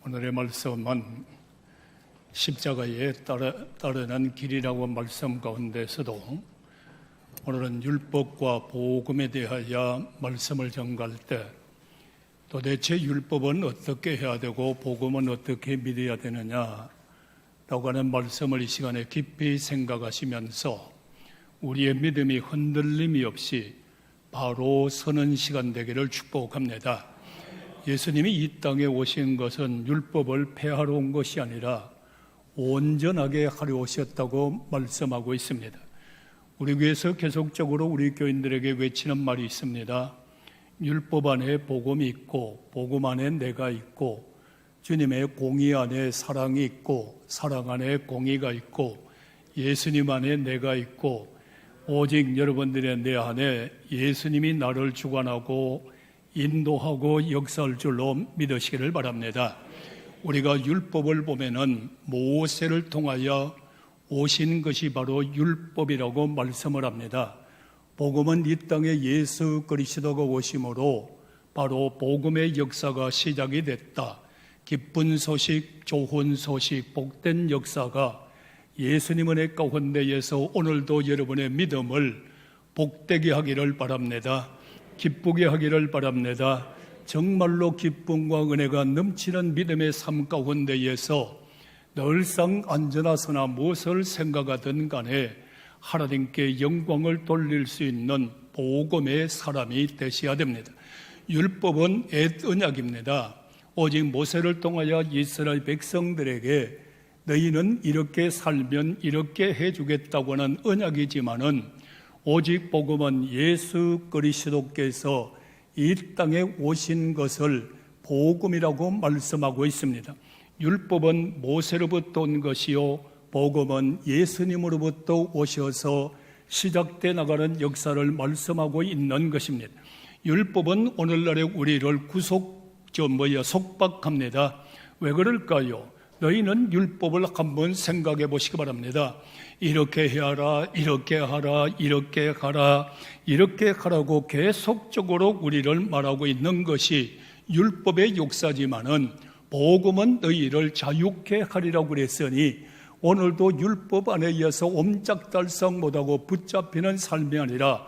오늘의 말씀은 십자가에 따르는 길이라고 말씀 가운데서도 오늘은 율법과 복음에 대하여 말씀을 전가할 때 도대체 율법은 어떻게 해야 되고 복음은 어떻게 믿어야 되느냐라고 하는 말씀을 이 시간에 깊이 생각하시면서 우리의 믿음이 흔들림이 없이 바로 서는 시간 되기를 축복합니다. 예수님이 이 땅에 오신 것은 율법을 폐하러 온 것이 아니라 온전하게 하려 오셨다고 말씀하고 있습니다. 우리 교회에서 계속적으로 우리 교인들에게 외치는 말이 있습니다. 율법 안에 복음이 있고 복음 안에 내가 있고 주님의 공의 안에 사랑이 있고 사랑 안에 공의가 있고 예수님 안에 내가 있고 오직 여러분들의 내 안에 예수님이 나를 주관하고 인도하고 역사할 줄로 믿으시기를 바랍니다. 우리가 율법을 보면은 모세를 통하여 오신 것이 바로 율법이라고 말씀을 합니다. 복음은 이 땅에 예수 그리스도가 오심으로 바로 복음의 역사가 시작이 됐다. 기쁜 소식, 좋은 소식, 복된 역사가 예수님 은혜 가운데에서 오늘도 여러분의 믿음을 복되게 하기를 바랍니다. 기쁘게 하기를 바랍니다. 정말로 기쁨과 은혜가 넘치는 믿음의 삶 가운데에서 늘상 안전하서나 무엇을 생각하든 간에 하나님께 영광을 돌릴 수 있는 복음의 사람이 되셔야 됩니다. 율법은 옛 언약입니다. 오직 모세를 통하여 이스라엘 백성들에게 너희는 이렇게 살면 이렇게 해주겠다고 하는 언약이지만은 오직 복음은 예수 그리스도께서 이 땅에 오신 것을 복음이라고 말씀하고 있습니다. 율법은 모세로부터 온 것이요 복음은 예수님으로부터 오셔서 시작돼 나가는 역사를 말씀하고 있는 것입니다. 율법은 오늘날의 우리를 속박합니다. 왜 그럴까요? 너희는 율법을 한번 생각해 보시기 바랍니다. 이렇게 해라, 이렇게 하라, 이렇게 하라, 이렇게 하라고 계속적으로 우리를 말하고 있는 것이 율법의 역사지만은 복음은 너희를 자유케 하리라고 그랬으니 오늘도 율법 안에 이어서 옴짝달싹 못하고 붙잡히는 삶이 아니라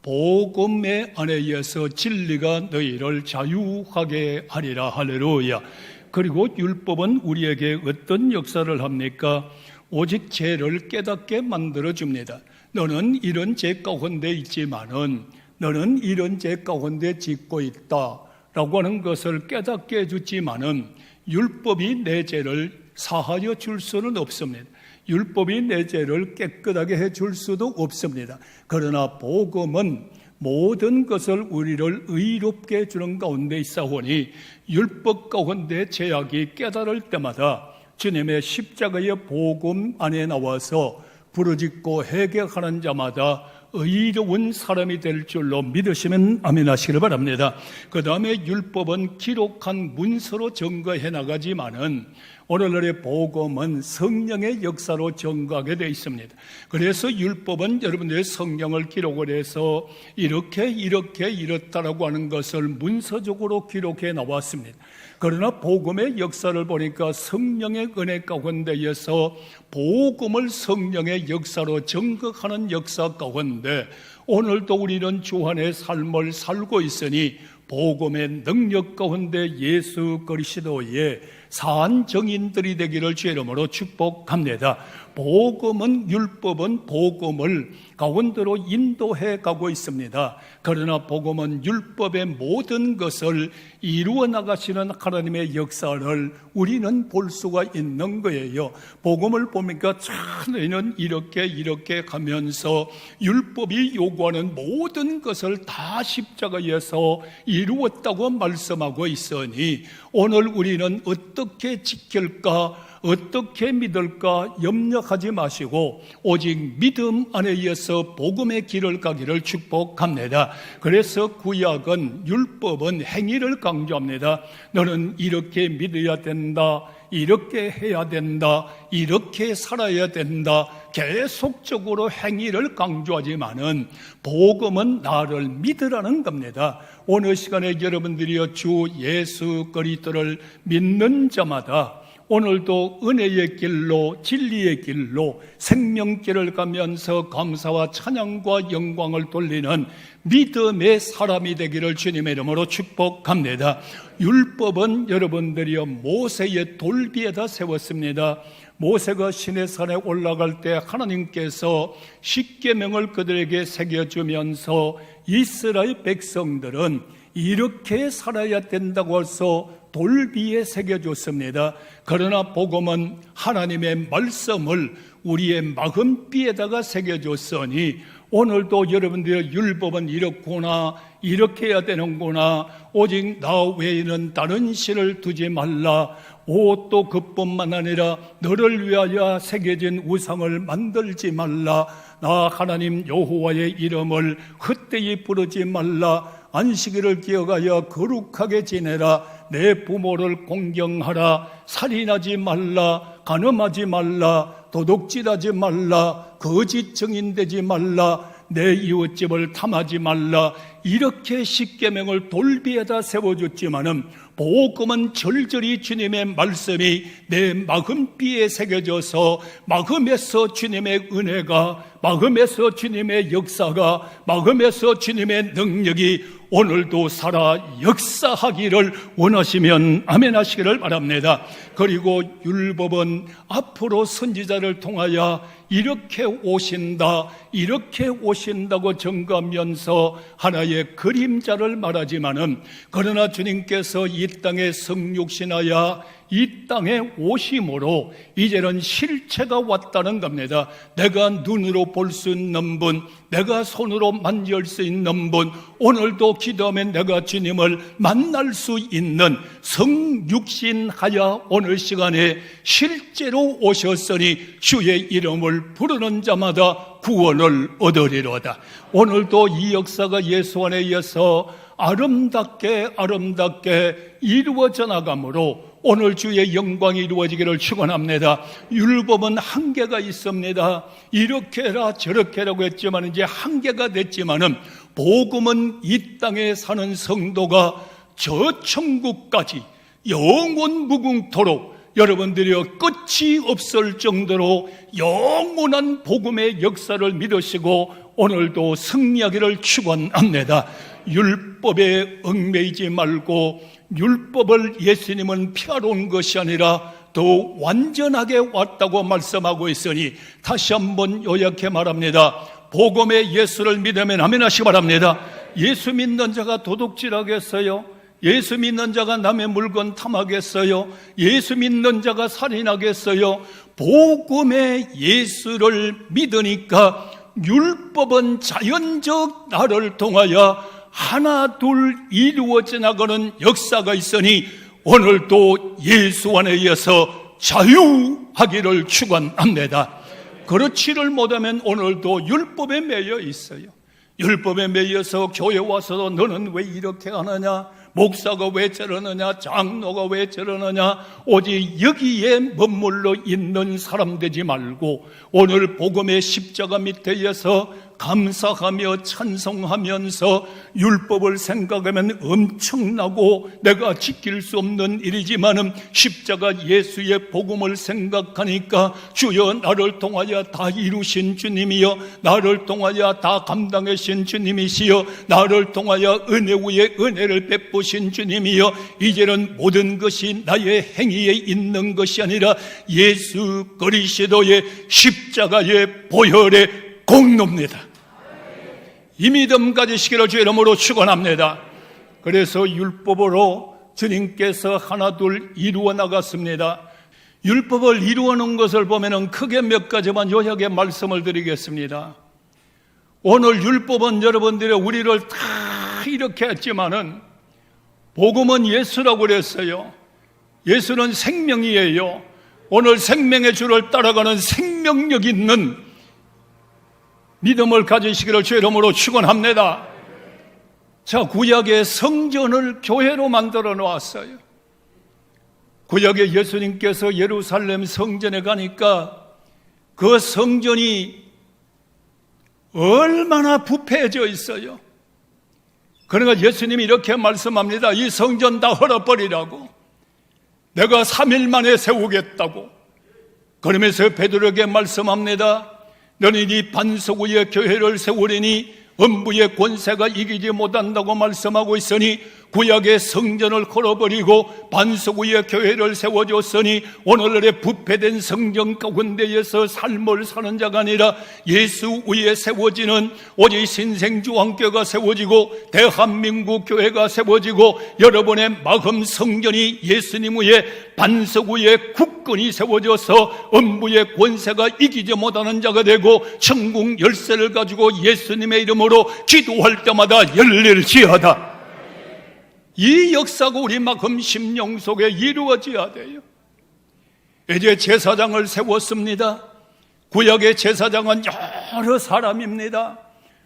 복음의 안에 이어서 진리가 너희를 자유하게 하리라. 할렐루야. 그리고 율법은 우리에게 어떤 역사를 합니까? 오직 죄를 깨닫게 만들어줍니다. 너는 이런 죄 가운데 있지만은 너는 이런 죄 가운데 짓고 있다라고 하는 것을 깨닫게 해주지만은 율법이 내 죄를 사하여 줄 수는 없습니다. 율법이 내 죄를 깨끗하게 해줄 수도 없습니다. 그러나 복음은 모든 것을 우리를 의롭게 해주는 가운데 있사오니 율법 가운데 죄악이 깨달을 때마다 주님의 십자가의 복음 안에 나와서 부르짖고 회개하는 자마다 의로운 사람이 될 줄로 믿으시면 아멘 하시기를 바랍니다. 그 다음에 율법은 기록한 문서로 증거해 나가지만은 오늘날의 복음은 성령의 역사로 증거하게 되어 있습니다. 그래서 율법은 여러분들의 성경을 기록을 해서 이렇게 이렇다라고 하는 것을 문서적으로 기록해 나왔습니다. 그러나 복음의 역사를 보니까 성령의 은혜 가운데에서 복음을 성령의 역사로 증거하는 역사 가운데 오늘도 우리는 주안의 삶을 살고 있으니 복음의 능력 가운데 예수 그리스도의 산 증인들이 되기를 주의 이름으로 축복합니다. 복음은 율법은 복음을 가운데로 인도해 가고 있습니다. 그러나 복음은 율법의 모든 것을 이루어 나가시는 하나님의 역사를 우리는 볼 수가 있는 거예요. 복음을 보니까 너희는 이렇게 가면서 율법이 요구하는 모든 것을 다 십자가에서 이루었다고 말씀하고 있으니 오늘 우리는 어떻게 지킬까 어떻게 믿을까 염려하지 마시고 오직 믿음 안에 의해서 복음의 길을 가기를 축복합니다. 그래서 구약은, 율법은 행위를 강조합니다. 너는 이렇게 믿어야 된다, 이렇게 해야 된다, 이렇게 살아야 된다. 계속적으로 행위를 강조하지만은 복음은 나를 믿으라는 겁니다. 오늘 시간에 여러분들이여 주 예수 그리스도를 믿는 자마다 오늘도 은혜의 길로, 진리의 길로, 생명길을 가면서 감사와 찬양과 영광을 돌리는 믿음의 사람이 되기를 주님의 이름으로 축복합니다. 율법은 여러분들이여 모세의 돌비에다 세웠습니다. 모세가 시내산에 올라갈 때 하나님께서 십계명을 그들에게 새겨주면서 이스라엘 백성들은 이렇게 살아야 된다고 해서 돌비에 새겨줬습니다. 그러나 복음은 하나님의 말씀을 우리의 마음비에다가 새겨줬으니 오늘도 여러분들의 율법은 이렇구나, 이렇게 해야 되는구나, 오직 나 외에는 다른 신을 두지 말라, 또 그뿐만 아니라 너를 위하여 새겨진 우상을 만들지 말라, 나 하나님 여호와의 이름을 헛되이 부르지 말라, 안식일을 기억하여 거룩하게 지내라, 내 부모를 공경하라, 살인하지 말라, 간음하지 말라, 도둑질하지 말라, 거짓 증인되지 말라, 내 이웃집을 탐하지 말라. 이렇게 십계명을 돌비에다 세워줬지만은 복음은 절절히 주님의 말씀이 내 마음비에 새겨져서 마음에서 주님의 은혜가, 마음에서 주님의 역사가, 마음에서 주님의 능력이 오늘도 살아 역사하기를 원하시면 아멘 하시기를 바랍니다. 그리고 율법은 앞으로 선지자를 통하여 이렇게 오신다, 이렇게 오신다고 증거하면서 하나의 그림자를 말하지만은, 그러나 주님께서 이 땅에 성육신하여 이 땅에 오심으로 이제는 실체가 왔다는 겁니다. 내가 눈으로 볼 수 있는 분, 내가 손으로 만질 수 있는 분, 오늘도 기도하면 내가 주님을 만날 수 있는 성육신하여 오늘 시간에 실제로 오셨으니 주의 이름을 부르는 자마다 구원을 얻으리로다. 오늘도 이 역사가 예수 안에 의해서 아름답게 이루어져 나가므로 오늘 주의 영광이 이루어지기를 축원합니다. 율법은 한계가 있습니다. 이렇게 해라 저렇게 하라고 했지만 이제 한계가 됐지만은 복음은 이 땅에 사는 성도가 저 천국까지 영원 무궁토록 여러분들이여 끝이 없을 정도로 영원한 복음의 역사를 믿으시고 오늘도 승리하기를 축원합니다. 율법에 얽매이지 말고 율법을 예수님은 피하러 온 것이 아니라 더 완전하게 왔다고 말씀하고 있으니 다시 한번 요약해 말합니다. 복음의 예수를 믿으면 아멘 하시기 바랍니다. 예수 믿는 자가 도둑질하겠어요? 예수 믿는 자가 남의 물건 탐하겠어요? 예수 믿는 자가 살인하겠어요? 복음의 예수를 믿으니까 율법은 자연적 나를 통하여 하나 둘 이루어져 나가는 역사가 있으니 오늘도 예수 안에 의해서 자유하기를 축원합니다. 그렇지를 못하면 오늘도 율법에 매여 있어요. 율법에 매여서 교회 와서도 너는 왜 이렇게 하느냐, 목사가 왜 저러느냐, 장로가 왜 저러느냐, 오직 여기에 머물러 있는 사람 되지 말고 오늘 복음의 십자가 밑에서 감사하며 찬송하면서 율법을 생각하면 엄청나고 내가 지킬 수 없는 일이지만은 십자가 예수의 복음을 생각하니까 주여 나를 통하여 다 이루신 주님이여, 나를 통하여 다 감당하신 주님이시여, 나를 통하여 은혜 위에 은혜를 베푸신 주님이여, 이제는 모든 것이 나의 행위에 있는 것이 아니라 예수 그리스도의 십자가의 보혈의 공로입니다. 이 믿음 가지시기를 주의 이름으로 축원합니다. 그래서 율법으로 주님께서 하나둘 이루어 나갔습니다. 율법을 이루어 놓은 것을 보면 크게 몇 가지만 요약의 말씀을 드리겠습니다. 오늘 율법은 여러분들이 우리를 다 이렇게 했지만은 복음은 예수라고 그랬어요. 예수는 생명이에요. 오늘 생명의 주를 따라가는 생명력 있는 믿음을 가지시기를 주의 이름으로 축원합니다. 자, 구약의 성전을 교회로 만들어 놓았어요. 구약의 예수님께서 예루살렘 성전에 가니까 그 성전이 얼마나 부패해져 있어요. 그러니까 예수님이 이렇게 말씀합니다. 이 성전 다 헐어버리라고. 내가 3일 만에 세우겠다고. 그러면서 베드로에게 말씀합니다. 너는 이 반석 위에 교회를 세우리니 음부의 권세가 이기지 못한다고 말씀하고 있으니 구약의 성전을 걸어버리고 반석 위에 교회를 세워줬으니 오늘날의 부패된 성전 가운데에서 삶을 사는 자가 아니라 예수 위에 세워지는 오직 신생주왕교회가 세워지고 대한민국 교회가 세워지고 여러분의 마음 성전이 예수님 위에 반석 위에 굳건히 세워져서 음부의 권세가 이기지 못하는 자가 되고 천국 열쇠를 가지고 예수님의 이름으로 기도할 때마다 열릴지어다. 이 역사가 우리 마음 심령 속에 이루어져야 돼요. 이제 제사장을 세웠습니다. 구약의 제사장은 여러 사람입니다.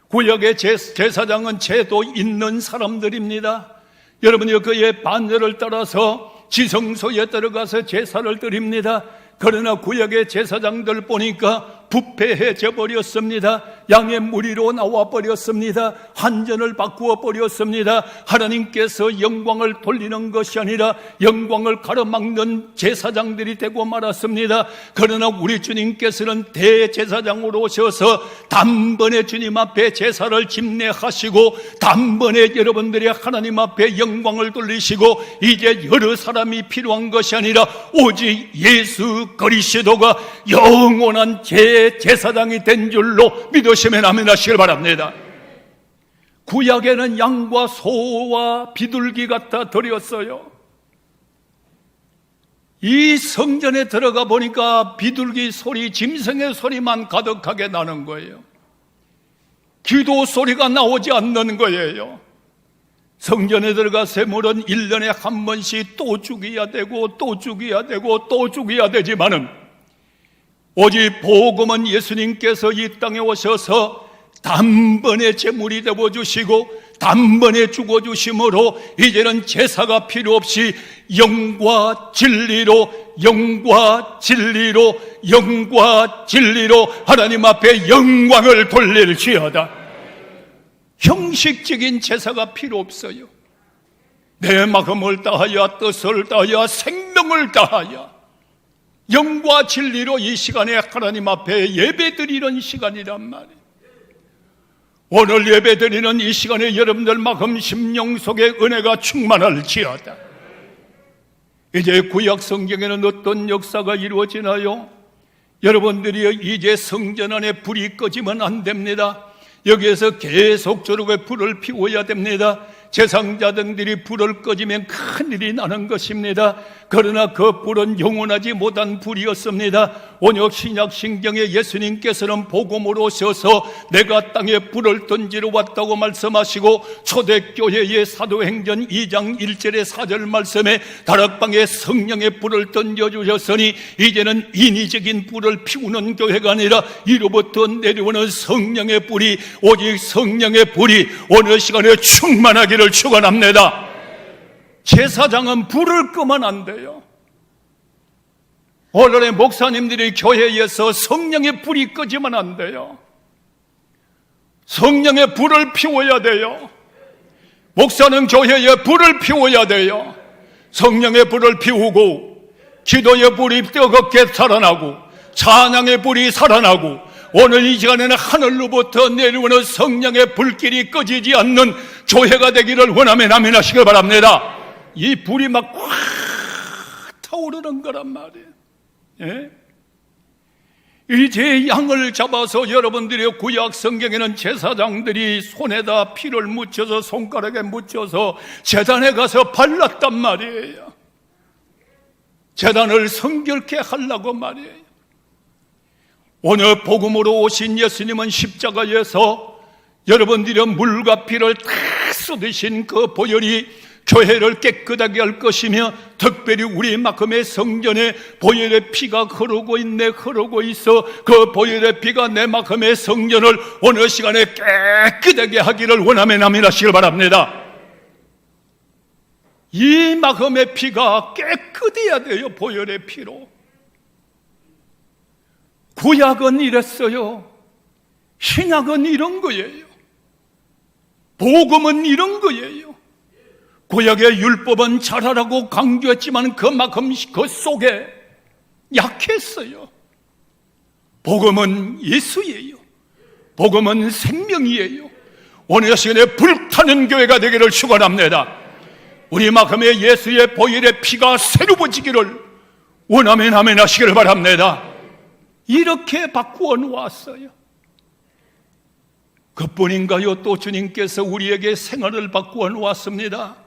구약의 제사장은 제도 있는 사람들입니다. 여러분이 그의 반열을 따라서 지성소에 들어가서 제사를 드립니다. 그러나 구약의 제사장들 보니까 부패해져 버렸습니다. 양의 무리로 나와 버렸습니다. 한전을 바꾸어 버렸습니다. 하나님께서 영광을 돌리는 것이 아니라 영광을 가로막는 제사장들이 되고 말았습니다. 그러나 우리 주님께서는 대제사장으로 오셔서 단번에 주님 앞에 제사를 집례하시고 단번에 여러분들이 하나님 앞에 영광을 돌리시고 이제 여러 사람이 필요한 것이 아니라 오직 예수 그리스도가 영원한 제사장이 된 줄로 믿으시면 아멘 하시길 바랍니다. 구약에는 양과 소와 비둘기 갖다 드렸어요. 이 성전에 들어가 보니까 비둘기 소리, 짐승의 소리만 가득하게 나는 거예요. 기도 소리가 나오지 않는 거예요. 성전에 들어가 샘물은 1년에 한 번씩 또 죽여야 되고 또 죽여야 되고 또 죽여야 되지만은 오직 복음은 예수님께서 이 땅에 오셔서 단번에 제물이 되어주시고 단번에 죽어주심으로 이제는 제사가 필요 없이 영과 진리로 하나님 앞에 영광을 돌릴지어다. 형식적인 제사가 필요 없어요. 내 마음을 다하여 뜻을 다하여 생명을 다하여 영과 진리로 이 시간에 하나님 앞에 예배드리는 시간이란 말이에요. 오늘 예배드리는 이 시간에 여러분들 마음 심령 속에 은혜가 충만할지어다. 이제 구약 성경에는 어떤 역사가 이루어지나요? 여러분들이 이제 성전 안에 불이 꺼지면 안 됩니다. 여기에서 계속적으로 불을 피워야 됩니다. 제사장들이 불을 꺼지면 큰일이 나는 것입니다. 그러나 그 불은 영원하지 못한 불이었습니다. 온역 신약 신경에 예수님께서는 복음으로 오셔서 내가 땅에 불을 던지러 왔다고 말씀하시고 초대교회의 사도행전 2장 1절의 4절 말씀에 다락방에 성령의 불을 던져주셨으니 이제는 인위적인 불을 피우는 교회가 아니라 이로부터 내려오는 성령의 불이 오직 성령의 불이 어느 시간에 충만하기를 축원합니다. 제사장은 불을 끄면 안 돼요. 오늘의 목사님들이 교회에서 성령의 불이 꺼지면 안 돼요. 성령의 불을 피워야 돼요. 목사는 교회에 불을 피워야 돼요. 성령의 불을 피우고 기도의 불이 뜨겁게 살아나고 찬양의 불이 살아나고 오늘 이 시간에는 하늘로부터 내려오는 성령의 불길이 꺼지지 않는 교회가 되기를 원하면 아멘 하시길 바랍니다. 이 불이 막 확 타오르는 거란 말이에요. 예? 이제 양을 잡아서 여러분들의 구약 성경에는 제사장들이 손에다 피를 묻혀서 손가락에 묻혀서 제단에 가서 발랐단 말이에요. 제단을 성결케 하려고 말이에요. 오늘 복음으로 오신 예수님은 십자가에서 여러분들의 물과 피를 다 쏟으신 그 보혈이 교회를 깨끗하게 할 것이며 특별히 우리 마음의 성전에 보혈의 피가 흐르고 있어 그 보혈의 피가 내 마음의 성전을 어느 시간에 깨끗하게 하기를 원하면 아멘 하시길 바랍니다. 이 마음의 피가 깨끗해야 돼요. 보혈의 피로. 구약은 이랬어요. 신약은 이런 거예요. 복음은 이런 거예요. 구약의 율법은 잘하라고 강조했지만 그만큼 그 속에 약했어요. 복음은 예수예요. 복음은 생명이에요. 오늘 시간에 불타는 교회가 되기를 축원합니다. 우리 마음에 예수의 보혈의 피가 새로워지기를 원하면 아멘 하시기를 바랍니다. 이렇게 바꾸어 놓았어요. 그뿐인가요? 또 주님께서 우리에게 생활을 바꾸어 놓았습니다.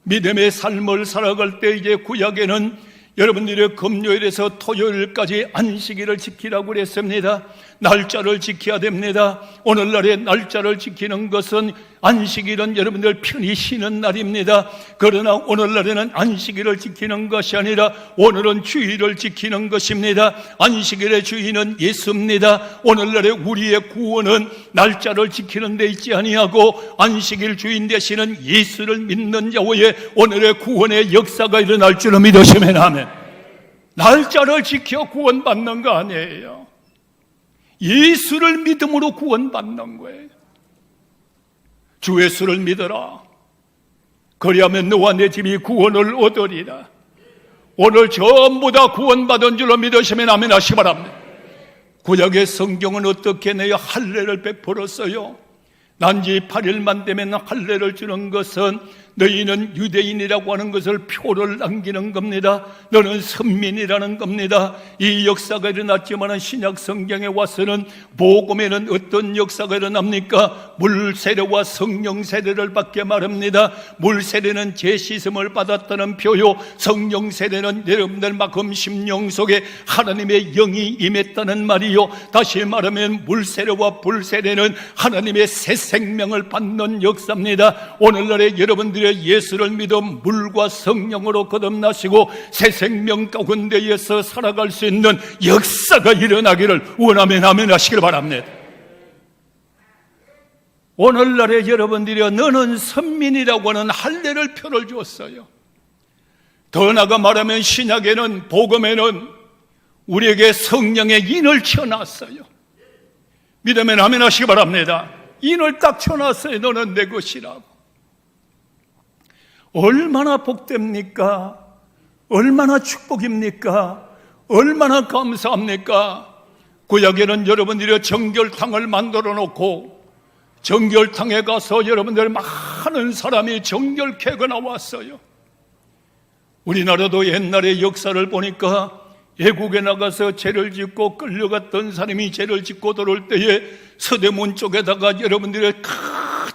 믿음의 삶을 살아갈 때 이제 구약에는 여러분들의 금요일에서 토요일까지 안식일을 지키라고 그랬습니다. 날짜를 지켜야 됩니다. 오늘날의 날짜를 지키는 것은 안식일은 여러분들 편히 쉬는 날입니다. 그러나 오늘날에는 안식일을 지키는 것이 아니라 오늘은 주일을 지키는 것입니다. 안식일의 주인은 예수입니다. 오늘날의 우리의 구원은 날짜를 지키는 데 있지 아니하고 안식일 주인 되시는 예수를 믿는 자의 오늘의 구원의 역사가 일어날 줄을 믿으시면 아멘. 날짜를 지켜 구원받는 거 아니에요. 예수를 믿음으로 구원받는 거예요. 주 예수를 믿어라. 그리하면 너와 내 집이 구원을 얻으리라. 오늘 전부 다 구원받은 줄로 믿으시면 아멘 하시기 바랍니다. 구약의 성경은 어떻게 내요? 할례를 베풀었어요. 난지 8일만 되면 할례를 주는 것은 너희는 유대인이라고 하는 것을 표를 남기는 겁니다. 너는 선민이라는 겁니다. 이 역사가 일어났지만 신약 성경에 와서는 복음에는 어떤 역사가 일어납니까? 물세례와 성령 세례를 받게 말합니다. 물세례는 제시슴을 받았다는 표요, 성령 세례는 여러분들 마음 심령 속에 하나님의 영이 임했다는 말이요. 다시 말하면 물세례와 불세례는 하나님의 새 생명을 받는 역사입니다. 오늘날에 여러분들의 예수를 믿어 물과 성령으로 거듭나시고 새 생명 가운데에서 살아갈 수 있는 역사가 일어나기를 원하면 아멘 하시길 바랍니다. 오늘날에 여러분들이 너는 선민이라고 하는 할례를 표를 줬어요. 더 나아가 말하면 신약에는 복음에는 우리에게 성령의 인을 쳐놨어요. 믿으면 아멘 하시기 바랍니다. 인을 딱 쳐놨어요. 너는 내 것이라고. 얼마나 복됩니까? 얼마나 축복입니까? 얼마나 감사합니까? 구약에는 여러분들이 정결탕을 만들어 놓고 정결탕에 가서 여러분들 많은 사람이 정결케가 나왔어요. 우리나라도 옛날의 역사를 보니까 애국에 나가서 죄를 짓고 끌려갔던 사람이 죄를 짓고 들어올 때에 서대문 쪽에다가 여러분들의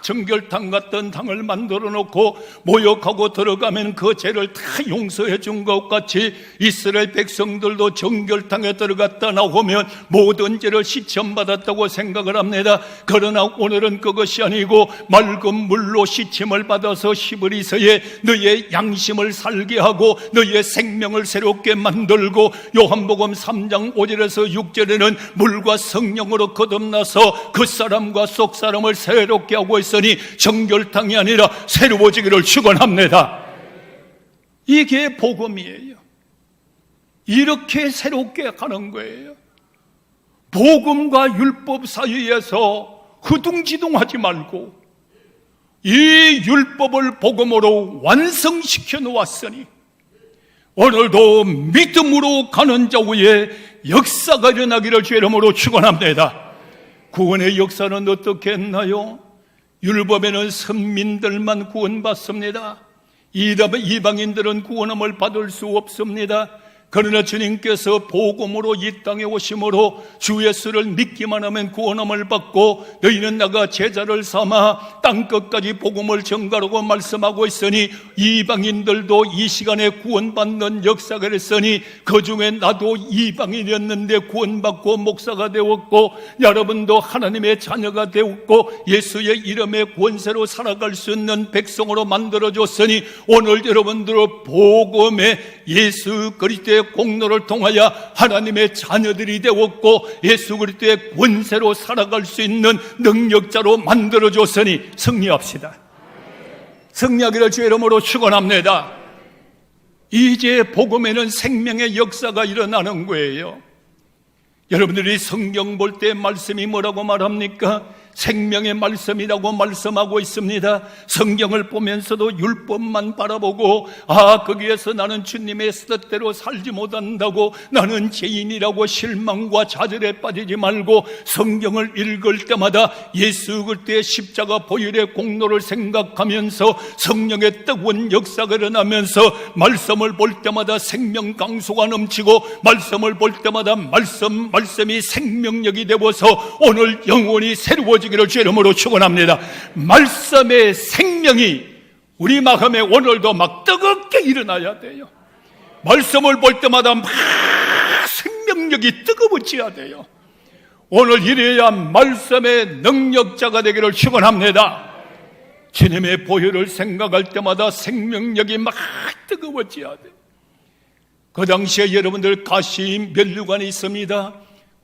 정결탕 같은 당을 만들어 놓고 모욕하고 들어가면 그 죄를 다 용서해 준 것 같이 이스라엘 백성들도 정결탕에 들어갔다 나오면 모든 죄를 시침받았다고 생각을 합니다. 그러나 오늘은 그것이 아니고 맑은 물로 시침을 받아서 시브리서에 너의 양심을 살게 하고 너의 생명을 새롭게 만들고 요한복음 3장 5절에서 6절에는 물과 성령으로 거듭나서 그 사람과 속 사람을 새롭게 하고 있으니 정결탕이 아니라 새로워지기를 축원합니다. 이게 복음이에요. 이렇게 새롭게 가는 거예요. 복음과 율법 사이에서 흐둥지둥하지 말고 이 율법을 복음으로 완성시켜 놓았으니 오늘도 믿음으로 가는 자 위에 역사가 일어나기를 주의 이름으로 축원합니다. 구원의 역사는 어떻게 했나요? 율법에는 선민들만 구원받습니다. 이방인들은 구원함을 받을 수 없습니다. 그러나 주님께서 복음으로 이 땅에 오심으로 주 예수를 믿기만 하면 구원함을 받고 너희는 나가 제자를 삼아 땅끝까지 복음을 전가라고 말씀하고 있으니 이방인들도 이 시간에 구원받는 역사가 됐으니 그중에 나도 이방인이었는데 구원받고 목사가 되었고 여러분도 하나님의 자녀가 되었고 예수의 이름의 권세로 살아갈 수 있는 백성으로 만들어줬으니 오늘 여러분들의 복음에 예수 그리스도의 공로를 통하여 하나님의 자녀들이 되었고 예수 그리스도의 권세로 살아갈 수 있는 능력자로 만들어줬으니 승리합시다. 승리하기를 주의 이름으로 축원합니다. 이제 복음에는 생명의 역사가 일어나는 거예요. 여러분들이 성경 볼 때 말씀이 뭐라고 말합니까? 생명의 말씀이라고 말씀하고 있습니다. 성경을 보면서도 율법만 바라보고 거기에서 나는 주님의 뜻대로 살지 못한다고 나는 죄인이라고 실망과 좌절에 빠지지 말고 성경을 읽을 때마다 예수 그리스도의 십자가 보혈의 공로를 생각하면서 성령의 뜨거운 역사가 일어나면서 말씀을 볼 때마다 생명 강수가 넘치고 말씀을 볼 때마다 말씀이 생명력이 되어서 오늘 영혼이 새로워지기를 주의 이름으로 축원합니다. 말씀의 생명이 우리 마음에 오늘도 막 뜨겁게 일어나야 돼요. 말씀을 볼 때마다 막 생명력이 뜨거워져야 돼요. 오늘 이래야 말씀의 능력자가 되기를 축원합니다. 주님의 보혈을 생각할 때마다 생명력이 막 뜨거워져야 돼요. 그 당시에 여러분들 가시 면류관이 있습니다.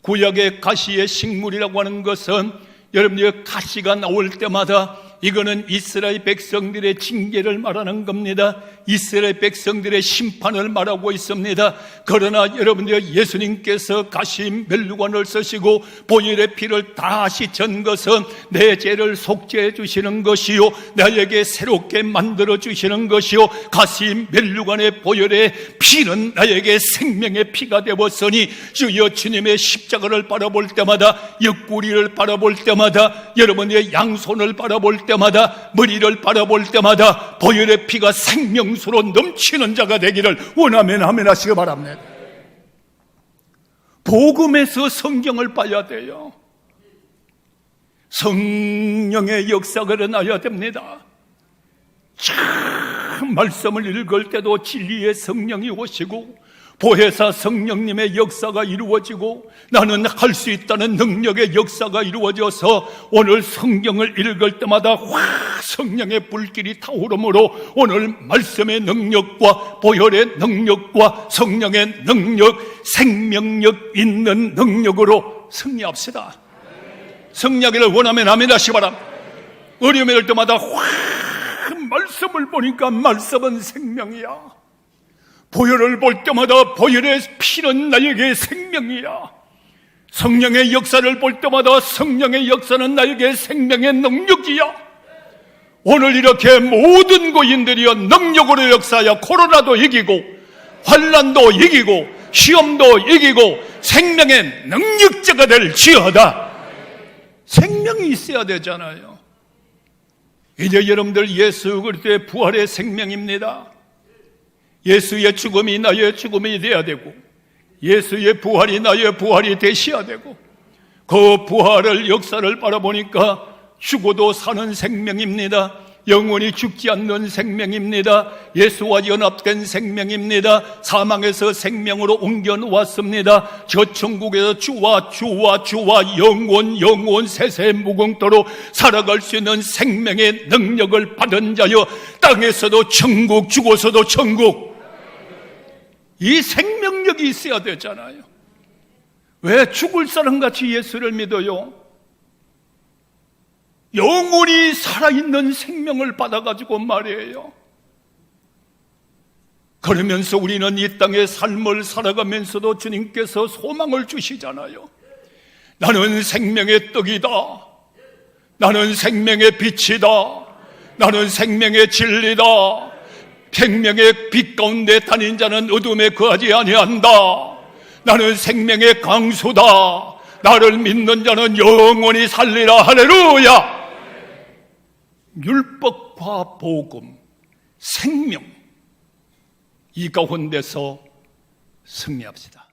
구약의 가시의 식물이라고 하는 것은 여러분들 가시가 나올 때마다 이거는 이스라엘 백성들의 징계를 말하는 겁니다. 이스라엘 백성들의 심판을 말하고 있습니다. 그러나 여러분들 예수님께서 가시 면류관을 쓰시고 보혈의 피를 다시 전 것은 내 죄를 속죄해 주시는 것이요 나에게 새롭게 만들어 주시는 것이요 가시 면류관의 보혈의 피는 나에게 생명의 피가 되었으니 주여 주님의 십자가를 바라볼 때마다 옆구리를 바라볼 때마다 여러분의 양손을 바라볼 때마다 머리를 바라볼 때마다 보혈의 피가 생명수로 넘치는 자가 되기를 원하면 아멘 하시기 바랍니다. 복음에서 성경을 봐야 돼요. 성령의 역사가 일어나야 됩니다. 참 말씀을 읽을 때도 진리의 성령이 오시고 보혜사 성령님의 역사가 이루어지고 나는 할 수 있다는 능력의 역사가 이루어져서 오늘 성경을 읽을 때마다 성령의 불길이 타오르므로 오늘 말씀의 능력과 보혈의 능력과 성령의 능력, 생명력 있는 능력으로 승리합시다. 승리하기를 원하면 아멘 하시기 바랍니다. 어려움이 올 때마다 말씀을 보니까 말씀은 생명이야. 보혈을 볼 때마다 보혈의 피는 나에게 생명이야. 성령의 역사를 볼 때마다 성령의 역사는 나에게 생명의 능력이야. 오늘 이렇게 모든 고인들이여 능력으로 역사하여 코로나도 이기고 환난도 이기고 시험도 이기고 생명의 능력자가 될지어다. 생명이 있어야 되잖아요. 이제 여러분들 예수 그리스도의 부활의 생명입니다. 예수의 죽음이 나의 죽음이 되어야 되고 예수의 부활이 나의 부활이 되셔야 되고 그 부활을 역사를 바라보니까 죽어도 사는 생명입니다. 영원히 죽지 않는 생명입니다. 예수와 연합된 생명입니다. 사망에서 생명으로 옮겨 놓았습니다. 저 천국에서 주와 영원 세세 무궁토로 살아갈 수 있는 생명의 능력을 받은 자여 땅에서도 천국 죽어서도 천국. 이 생명력이 있어야 되잖아요. 왜 죽을 사람같이 예수를 믿어요? 영원히 살아있는 생명을 받아가지고 말이에요. 그러면서 우리는 이 땅의 삶을 살아가면서도 주님께서 소망을 주시잖아요. 나는 생명의 떡이다. 나는 생명의 빛이다. 나는 생명의 진리다. 생명의 빛 가운데 다닌 자는 어둠에 거하지 아니한다. 나는 생명의 강수다. 나를 믿는 자는 영원히 살리라. 할렐루야. 율법과 복음, 생명, 이 가운데서 승리합시다.